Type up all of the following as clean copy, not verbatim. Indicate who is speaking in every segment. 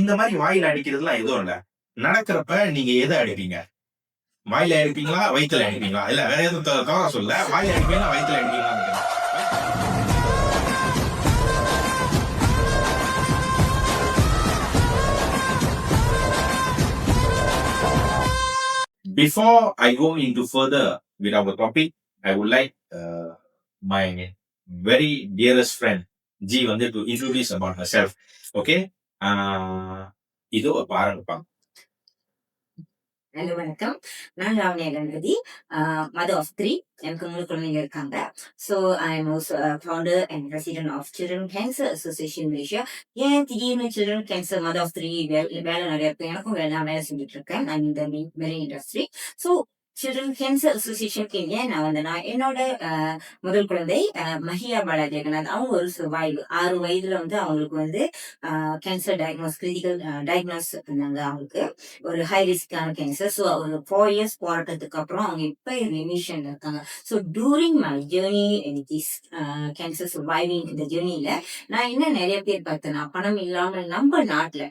Speaker 1: இந்த மாதிரி வாயில அடிக்கிறதுலாம் எதுவும் இல்ல. நடக்கிறப்ப நீங்க எதை அடிப்பீங்க? வாயில அடிப்பீங்களா, வயித்துல அடிப்பீங்களா? இல்ல வேற எதுவும் தவறா சொல்ல, வாயில அடிப்பீங்களா, வயித்துல அடிப்பீங்களான்னு கேட்டேன். Before I go into further with our topic, I would like my very dearest friend G wanted to introduce about herself. Okay? இதோ ஆரம்பிப்பாங்க.
Speaker 2: ஹலோ வணக்கம். நான் லாவண்யா கணபதி, மதர் ஆஃப் 3. எனக்கு 3 குழந்தைங்க இருக்காங்க. So I am also founder and president of children cancer association Malaysia. ஏன் திடீர்னு children cancer mother of 3 வேலை நிறைய இருக்கு. எனக்கும் வேலை செஞ்சுட்டு இருக்கேன். நான் இந்த மெரி இண்டஸ்ட்ரி. ஸோ சில்ட்ரன் கேன்சர் அசோசியேஷனுக்கு ஏன் நான் வந்தேன்னா, என்னோட முதல் குழந்தை மஹியா பாலா ஜெகநாத், அவங்க ஒரு சர்வைவ் 6 வயதுல அவங்களுக்கு கேன்சர் கிரிட்டிக்கல் டயக்னோஸ் பண்ணாங்க. அவங்களுக்கு ஒரு ஹை ரிஸ்கான கேன்சர். ஸோ ஒரு 4 இயர்ஸ் போராட்டத்துக்கு அப்புறம் அவங்க இப்ப ரிமிஷன்ல இருக்காங்க. So touring my journey this cancer surviving இந்த ஜேர்னில நான் என்ன நிறைய பேர் பார்த்தேன்னா, பணம் இல்லாமல் நம்ம நாட்டுல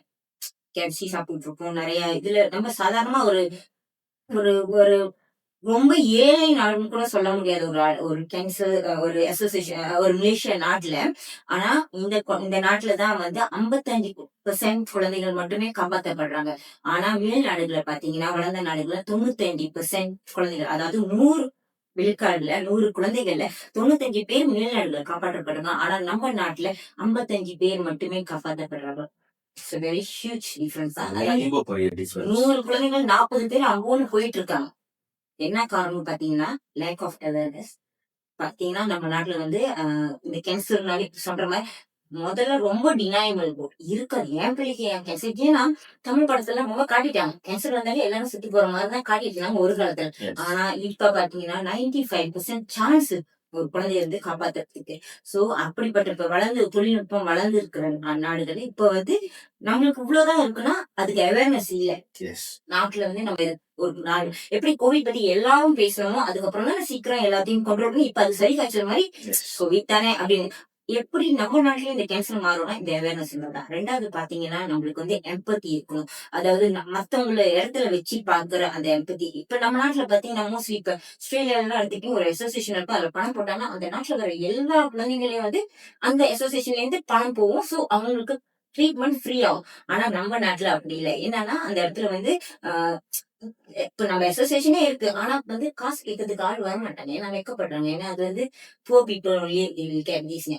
Speaker 2: கேப்சி சாப்பிட்டு இருக்கோம். நிறைய இதுல நம்ம சாதாரணமா ஒரு ஒரு ஒரு ரொம்ப ஏழை நாடுன்னு கூட சொல்ல முடியாது ஒரு கேன்சர் ஒரு அசோசியேஷன் ஒரு மலேசியா நாட்டுல. ஆனா இந்த நாட்டுலதான் 55% குழந்தைகள் மட்டுமே காப்பாற்றப்படுறாங்க. ஆனா வெளிநாடுகளை பாத்தீங்கன்னா, வளர்ந்த நாடுகள்ல 95% குழந்தைகள், அதாவது 100 விழுக்காடுல 100 குழந்தைகள்ல 95 பேர் வெளிநாடுகளை காப்பாற்றப்படுறாங்க. ஆனா நம்ம நாட்டுல 55 பேர் மட்டுமே காப்பாற்றப்படுறாங்க. வெரி ஹியூஜ் டிஃபரன்ஸ் தான். 100 குழந்தைகள் 40 பேர் அங்கோன்னு போயிட்டு இருக்காங்க. என்ன காரணம் பாத்தீங்கன்னா, லேக் ஆஃப் அவேர்னஸ். பாத்தீங்கன்னா நம்ம நாட்டுல இந்த கேன்சர்னாலே சொல்ற மாதிரி முதல்ல ரொம்ப டினாயபிள் இருக்காது. என் பிள்ளைக்கு என் கேன்சர், ஏன்னா தமிழ் படத்துல ரொம்ப காட்டிட்டாங்க. கேன்சர் வந்தாலே எல்லாரும் சுத்தி போற மாதிரிதான் காட்டிட்டு இருந்தாங்க ஒரு காலத்துல. ஆனா இப்ப பாத்தீங்கன்னா 95% சான்ஸ் ஒரு குழந்தைய காப்பாத்துறதுக்கு. சோ அப்படிப்பட்ட இப்ப தொழில்நுட்பம் வளர்ந்து இருக்கிற நாடுகள் இப்ப நம்மளுக்கு இவ்வளவுதான் இருக்குன்னா அதுக்கு அவேர்னஸ் இல்ல. நாட்டுல நம்ம ஒரு நாள் எப்படி கோவிட் பத்தி எல்லாரும் பேசுறோமோ, அதுக்கப்புறம் தான் சீக்கிரம் எல்லாத்தையும் கொண்டு பண்ணி இப்ப அது சரி காய்ச்சல் மாதிரி கோவிட் தானே அப்படின்னு. எப்படி நம்ம நாட்டிலேயே இந்த கேன்சர் மாறும்னா இந்த அவேர்னஸ் தான். ரெண்டாவது பாத்தீங்கன்னா, நம்மளுக்கு எம்பத்தி இருக்கணும். அதாவது மத்தவங்கள இடத்துல வச்சு பாக்குற அந்த எம்பத்தி. இப்ப நம்ம நாட்டுல பாத்தீங்கன்னா மோஸ்ட்லி இப்ப ஆஸ்திரேலியா எல்லாம் எடுத்துட்டு ஒரு அசோசியேஷன் இருக்கும். அதுல பணம் போட்டாங்கன்னா அந்த நாட்டுல வர எல்லா குழந்தைங்களையும் அந்த அசோசியேஷன்ல இருந்து பணம் போகும். சோ அவங்களுக்கு ட்ரீட்மெண்ட் ஃப்ரீ ஆகும். ஆனா நம்ம நாட்டுல அப்படி இல்லை. என்னன்னா அந்த இடத்துல ஆஹ் இப்ப நம்ம அசோசியேஷனே இருக்கு. ஆனா காசு கேட்கறதுக்கு ஆள் வர மாட்டாங்க. ஏன்னா வைக்கப்படுறாங்க. ஏன்னா அது புவர் பீப்புள்.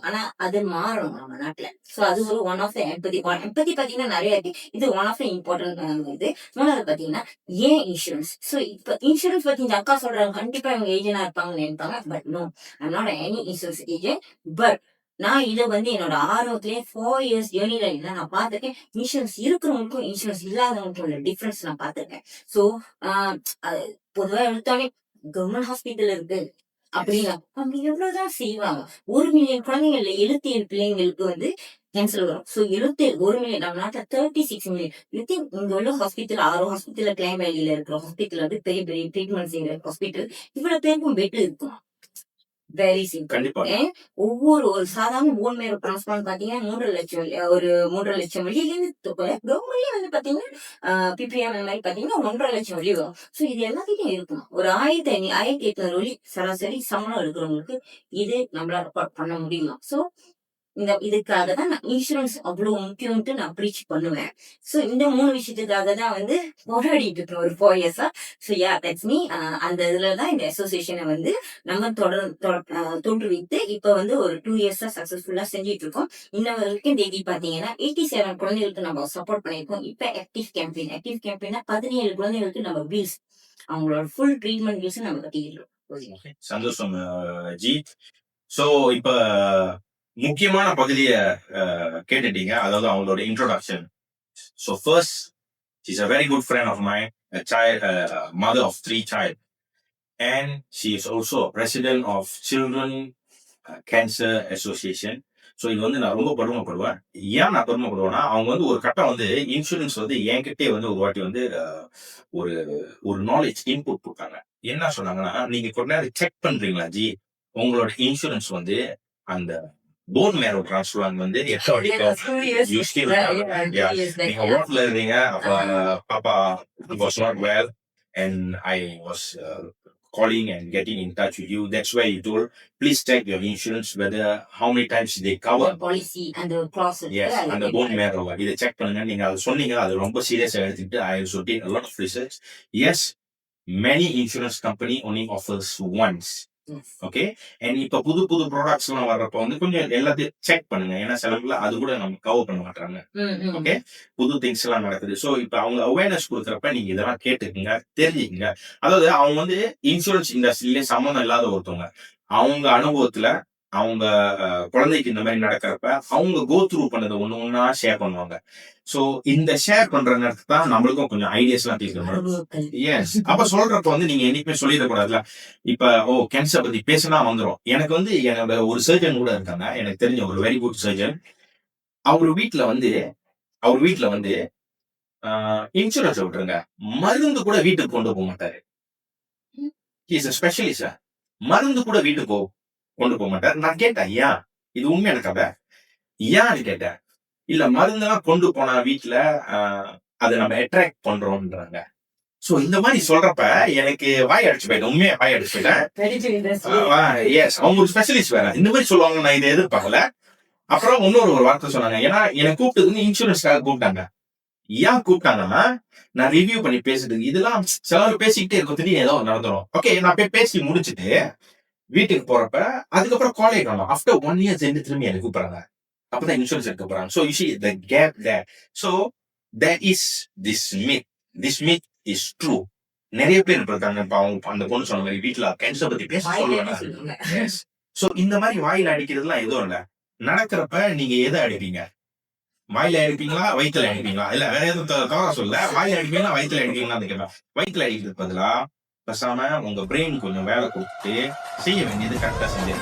Speaker 2: ஆனா அது மாறும் நம்ம நாட்டுல. சோ அது ஒரு one of the empathy. Empathy பாத்தீங்கன்னா நிறைய இருக்கு. இது ஒன் ஆஃப் த இம்பார்ட்டன்ட் இது. மூணாவது பாத்தீங்கன்னா ஏன் இன்சூரன்ஸ். சோ இப்ப இன்சூரன்ஸ் பத்தி இந்த அக்கா சொல்றாங்க, கண்டிப்பா இவங்க ஏஜென்டா இருப்பாங்கன்னு நினைப்பாங்க. But no, I'm not any insurance agent. But நான் இதை என்னோட ஆர்வத்திலேயே 4 இயர்ஸ் ஜேர்னில இல்லை நான் பார்த்திருக்கேன். இன்சூரன்ஸ் இருக்கிறவங்களுக்கும் இன்சூரன்ஸ் இல்லாதவங்களுக்கும் உள்ள டிஃபரன்ஸ் நான் பார்த்திருக்கேன். சோ பொதுவா எடுத்தாலே கவர்மெண்ட் ஹாஸ்பிட்டல் இருக்கு அப்படின்னா அவங்க எவ்வளவுதான் செய்வாங்க. 1 மில்லியன் குழந்தைங்கள்ல 77 பிள்ளைங்களுக்கு கேன்சர் வரும். சோ 77 1 மில்லியன், நம்ம நாட்டுல 36 மில்லியன். யூ திங்க் இங்க உள்ள ஹாஸ்பிட்டல் 6 ஹாஸ்பிட்டல் கிளைம் வேலியில இருக்கிற ஹாஸ்பிட்டல் பெரிய பெரிய ட்ரீட்மெண்ட் செய்யற ஹாஸ்பிட்டல் இவ்வளவு பேருக்கும் பெட் இருக்கும். Very simple. ஒவ்வொரு ஒரு சாதாரண போன் மேரோ டிரான்ஸ்பிளான்ட் பாத்தீங்கன்னா 3 லட்சம், ஒரு 3.5 லட்சம் வெளியில இருந்து கவர்மெண்ட்லயே பாத்தீங்கன்னா பிபிஎம் அந்த மாதிரி பாத்தீங்கன்னா 1.5 லட்சம் வெளியே வரும். சோ இது எல்லாத்தையும் இருக்கும். ஒரு 1500 வழி சராசரி சம்பளம் இருக்கிறவங்களுக்கு இது நம்மளால பண்ண முடியுமா? சோ இதுக்காக தான் நான் இன்சூரன்ஸ் அவ்வளவு முக்கியம்ட்டு நான் ப்ரீச் பண்ணுவேன். சோ இந்த 3 விஷயத்துக்காக தான் போராடிட்டு இருக்கேன் ஒரு 4 இயர்ஸா. So yeah that's me. அந்த இதுலதான் இந்த அசோசியேஷனை நம்ம தோற்றுவித்து இப்ப ஒரு 2 இயர்ஸா சக்சஸ்ஃபுல்லா செஞ்சுட்டு இருக்கோம். இன்னும் வரைக்கும் தேதி பாத்தீங்கன்னா 87 குழந்தைகளுக்கு நம்ம சப்போர்ட் பண்ணிருக்கோம். இப்ப ஆக்டிவ் கேம்பெயினா 17 குழந்தைகளுக்கு நம்ம பில்ஸ், அவங்களோட ஃபுல் ட்ரீட்மெண்ட் பில்ஸ் நம்ம கட்டிக்கிறோம்.
Speaker 1: சந்தோஷம் ஜி. சோ இப்ப முக்கியமான பகுதிய கேட்டுட்டீங்க, அதாவது அவங்களோட introduction. So first, she's a very good friend of mine, a child, mother of 3 child, and she is also a president of Children Cancer Association. So இது நான் ரொம்ப பெருமைப்படுவேன். ஏன் நான் பெருமைப்படுவேன்னா, அவங்க ஒரு கட்டம் இன்சூரன்ஸ் என்கிட்டே ஒரு வாட்டி ஒரு ஒரு நாலேஜ் இன்புட் கொடுத்தாங்க. என்ன சொன்னாங்கன்னா, நீங்க கொஞ்ச நேரம் செக் பண்றீங்களா ஜி, உங்களோட இன்சூரன்ஸ் அந்த போன் மேரோ டிரான்ஸ்பிளான்ட் வந்து எப்போ
Speaker 2: Yeah,
Speaker 1: அடிக்கும்
Speaker 2: 2 years.
Speaker 1: You still
Speaker 2: Yeah, 2 years back.
Speaker 1: நீங்க ரோட்ல இருந்தீங்க அப்ப பாப்பா was not well and I was calling and getting in touch with you. That's why you told, please check your insurance whether how many times they cover.
Speaker 2: The policy and the clauses.
Speaker 1: Yes,
Speaker 2: Yeah,
Speaker 1: அந்த
Speaker 2: yeah,
Speaker 1: phone
Speaker 2: yeah.
Speaker 1: மேரோ இதை check பண்ணுங்க. நீங்க அதை சொன்னீங்க, அது ரொம்ப சீரியஸா எடுத்துக்கிட்டு I also did a lot of research. Yes, many insurance company only offers once.
Speaker 2: Yes.
Speaker 1: Okay, and இப்ப புது புது ப்ராடக்ட்ஸ் எல்லாம் வர்றப்ப வந்து கொஞ்சம் எல்லாத்தையும் செக் பண்ணுங்க. ஏன்னா சிலவுல அது கூட நம்ம கவர் பண்ண மாட்டாங்க. ஓகே, புது திங்ஸ் எல்லாம் நடக்குது. ஸோ இப்ப அவங்க அவேர்னஸ் கொடுக்குறப்ப நீங்க இதெல்லாம் கேட்டுக்குங்க, தெரிஞ்சுக்குங்க. அதாவது அவங்க வந்து இன்சூரன்ஸ் இண்டஸ்ட்ரியிலே சம்மந்தம் இல்லாத ஒருத்தவங்க, அவங்க அனுபவத்துல அவங்க குழந்தைக்கு இந்த மாதிரி நடக்கிறப்ப அவங்க கோ த்ரூ பண்ணதை ஒண்ணு ஒன்னா ஷேர் பண்ணுவாங்க. சோ இந்த ஷேர் பண்ற நேரத்துக்கு தான் நம்மளுக்கும் கொஞ்சம் ஐடியாஸ் எல்லாம் கேட்கணும். எஸ், அப்ப சொல்றப்ப வந்து நீங்க என்னைக்குமே சொல்லிடக்கூடாதுல. இப்ப கேன்சர் பத்தி பேசினா வந்துடும். எனக்கு வந்து என்னோட ஒரு சர்ஜன் கூட இருக்காங்க, எனக்கு தெரிஞ்ச ஒரு வெரி குட் சர்ஜன். அவர் வீட்டுல வந்து இன்சூரன்ஸ் விட்டுருங்க, மருந்து கூட வீட்டுக்கு கொண்டு போக மாட்டாரு. Is specialist. மருந்து கூட வீட்டுக்கு கொண்டு போக மாட்டார். நான் கேட்டேன், ஏன்? இது உண்மையான கதை. ஏன்னு கேட்டேன். இல்ல, மருந்தெல்லாம் கொண்டு போனா வீட்டுல அதை நம்ம அட்ராக்ட் பண்றோம்ன்றாங்க. சோ இந்த மாதிரி சொல்றப்ப எனக்கு வாய் அடிச்சு போயிட்டேன், உண்மையா வாய் அடிச்சு போயிட்டேன். எஸ், அவங்க ஒரு ஸ்பெஷலிஸ்ட் வேற இந்த மாதிரி சொல்லுவாங்க, நான் இதை எதிர்பார்க்கல. அப்புறம் இன்னொரு வார்த்தை சொன்னாங்க. ஏன்னா எனக்கு கூப்பிட்டதுன்னு இன்சூரன்ஸ்க்காக கூப்பிட்டாங்க. ஏன் கூப்பிட்டாங்கன்னா, நான் ரிவ்யூ பண்ணி பேசுறதுக்கு. இதெல்லாம் சிலர் பேசிக்கிட்டே இருக்கும், திடீர்னு ஏதோ நடந்துடும். ஓகே, நான் போய் பேசி முடிச்சுட்டு வீட்டுக்கு போறப்ப அதுக்கப்புறம் காலேஜ் காணும். ஆஃப்டர் 1 year சென்று திரும்பி எனக்கு கூப்பிடுறாங்க. அப்பதான் இன்சூரன்ஸ் எடுக்க போறாங்க. So you see the gap there. So that is this myth is true. நிறைய பேர் இருக்காங்க. அவங்க அந்த பொண்ணு சொன்ன மாதிரி வீட்டுல கேன்சர் பத்தி பேச சொல்லுவாங்க. சோ இந்த மாதிரி வாயில அடிக்கிறதுலாம் எதுவும் இல்ல. நடக்கிறப்ப நீங்க எதை அடிப்பீங்க? வாயில அடிப்பீங்களா, வயிற்றுல அடிப்பீங்களா? இல்ல வேற எதுவும் தவறா சொல்ல, வாயில அடிப்பீங்களா, வயிற்றுல அடிப்பீங்களான்னு கேட்பேன். வயிற்றுல அடிக்கிறது பதிலா பேசாம உங்க பிரெயின் கொஞ்சம் வேலை கொடுத்துட்டு செய்ய வேண்டியது கரெக்டா செஞ்சு